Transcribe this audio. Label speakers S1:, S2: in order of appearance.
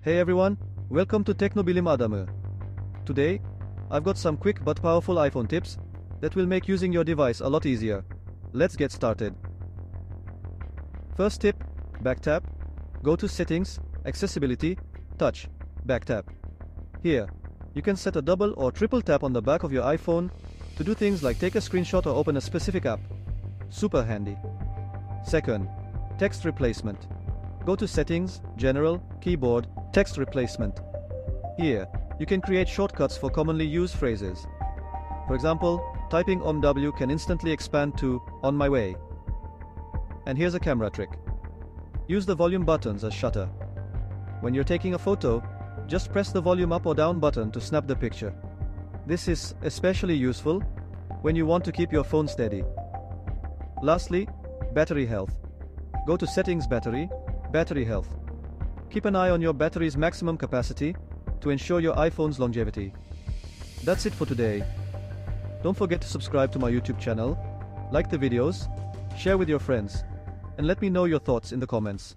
S1: Hey everyone, welcome to Bilim Adamı. Today, I've got some quick but powerful iPhone tips that will make using your device a lot easier. Let's get started. First tip, back tap. Go to Settings, Accessibility, Touch, Back tap. Here, you can set a double or triple tap on the back of your iPhone to do things like take a screenshot or open a specific app. Super handy. Second, text replacement. Go to Settings, General, Keyboard, Text Replacement. Here, you can create shortcuts for commonly used phrases. For example, typing OMW can instantly expand to on my way. And here's a camera trick. Use the volume buttons as shutter. When you're taking a photo, just press the volume up or down button to snap the picture. This is especially useful when you want to keep your phone steady. Lastly, battery health. Go to Settings, Battery Health. Keep an eye on your battery's maximum capacity to ensure your iPhone's longevity. That's it for today. Don't forget to subscribe to my YouTube channel, like the videos, share with your friends, and let me know your thoughts in the comments.